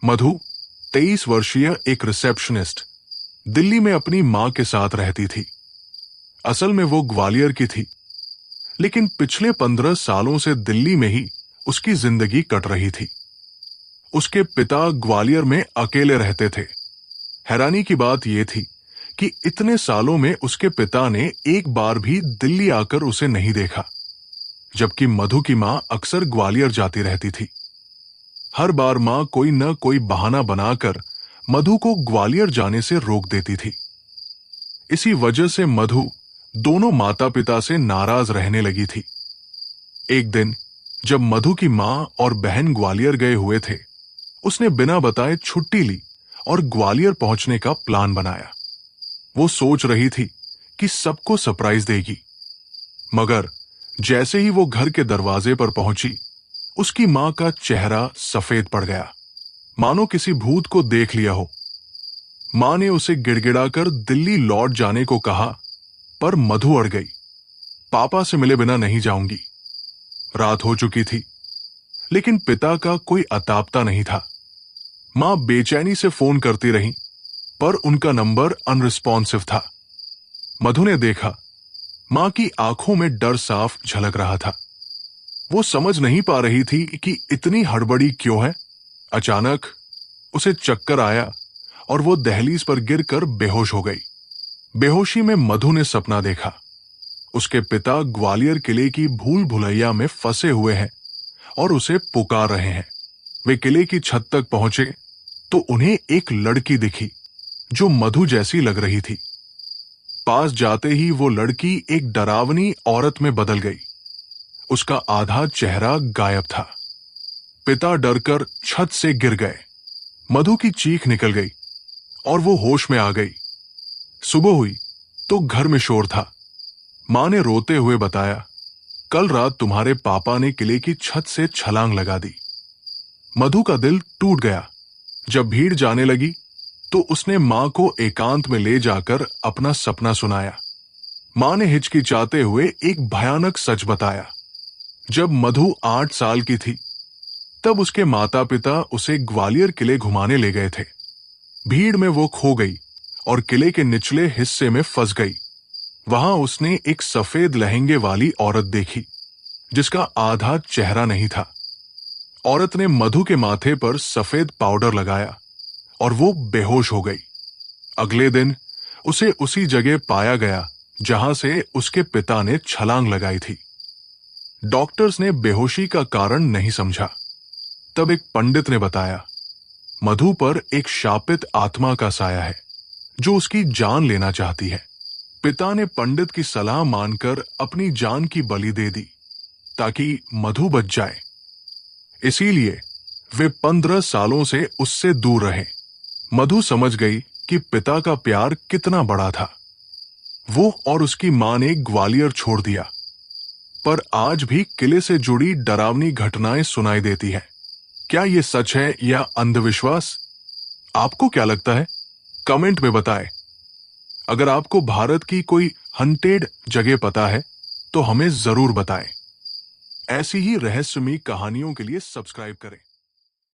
मधु 23 वर्षीय एक रिसेप्शनिस्ट दिल्ली में अपनी मां के साथ रहती थी। असल में वो ग्वालियर की थी, लेकिन पिछले 15 सालों से दिल्ली में ही उसकी जिंदगी कट रही थी। उसके पिता ग्वालियर में अकेले रहते थे। हैरानी की बात यह थी कि इतने सालों में उसके पिता ने एक बार भी दिल्ली आकर उसे नहीं देखा, जबकि मधु की मां अक्सर ग्वालियर जाती रहती थी। हर बार मां कोई न कोई बहाना बनाकर मधु को ग्वालियर जाने से रोक देती थी। इसी वजह से मधु दोनों माता पिता से नाराज रहने लगी थी। एक दिन जब मधु की मां और बहन ग्वालियर गए हुए थे, उसने बिना बताए छुट्टी ली और ग्वालियर पहुंचने का प्लान बनाया। वो सोच रही थी कि सबको सरप्राइज देगी, मगर जैसे ही वो घर के दरवाजे पर पहुंची, उसकी मां का चेहरा सफेद पड़ गया, मानो किसी भूत को देख लिया हो। मां ने उसे गिड़गिड़ाकर दिल्ली लौट जाने को कहा, पर मधु अड़ गई। पापा से मिले बिना नहीं जाऊंगी। रात हो चुकी थी, लेकिन पिता का कोई अतापता नहीं था। मां बेचैनी से फोन करती रही, पर उनका नंबर अनरिस्पॉन्सिव था। मधु ने देखा, मां की आंखों में डर साफ झलक रहा था। वो समझ नहीं पा रही थी कि इतनी हड़बड़ी क्यों है। अचानक उसे चक्कर आया और वो दहलीज पर गिरकर बेहोश हो गई। बेहोशी में मधु ने सपना देखा। उसके पिता ग्वालियर किले की भूल भुलैया में फंसे हुए हैं और उसे पुकार रहे हैं। वे किले की छत तक पहुंचे तो उन्हें एक लड़की दिखी जो मधु जैसी लग रही थी। पास जाते ही वो लड़की एक डरावनी औरत में बदल गई। उसका आधा चेहरा गायब था। पिता डरकर छत से गिर गए। मधु की चीख निकल गई और वो होश में आ गई। सुबह हुई तो घर में शोर था। मां ने रोते हुए बताया, कल रात तुम्हारे पापा ने किले की छत से छलांग लगा दी। मधु का दिल टूट गया। जब भीड़ जाने लगी तो उसने मां को एकांत में ले जाकर अपना सपना सुनाया। मां ने हिचकिचाते हुए एक भयानक सच बताया। जब मधु 8 साल की थी, तब उसके माता पिता उसे ग्वालियर किले घुमाने ले गए थे। भीड़ में वो खो गई और किले के निचले हिस्से में फंस गई। वहां उसने एक सफेद लहंगे वाली औरत देखी, जिसका आधा चेहरा नहीं था। औरत ने मधु के माथे पर सफेद पाउडर लगाया और वो बेहोश हो गई। अगले दिन उसे उसी जगह पाया गया जहां से उसके पिता ने छलांग लगाई थी। डॉक्टर्स ने बेहोशी का कारण नहीं समझा। तब एक पंडित ने बताया, मधु पर एक शापित आत्मा का साया है जो उसकी जान लेना चाहती है। पिता ने पंडित की सलाह मानकर अपनी जान की बलि दे दी ताकि मधु बच जाए। इसीलिए वे 15 सालों से उससे दूर रहे। मधु समझ गई कि पिता का प्यार कितना बड़ा था। वो और उसकी मां ने ग्वालियर छोड़ दिया, पर आज भी किले से जुड़ी डरावनी घटनाएं सुनाई देती हैं। क्या ये सच है या अंधविश्वास? आपको क्या लगता है? कमेंट में बताएं। अगर आपको भारत की कोई हंटेड जगह पता है तो हमें जरूर बताएं। ऐसी ही रहस्यमयी कहानियों के लिए सब्सक्राइब करें।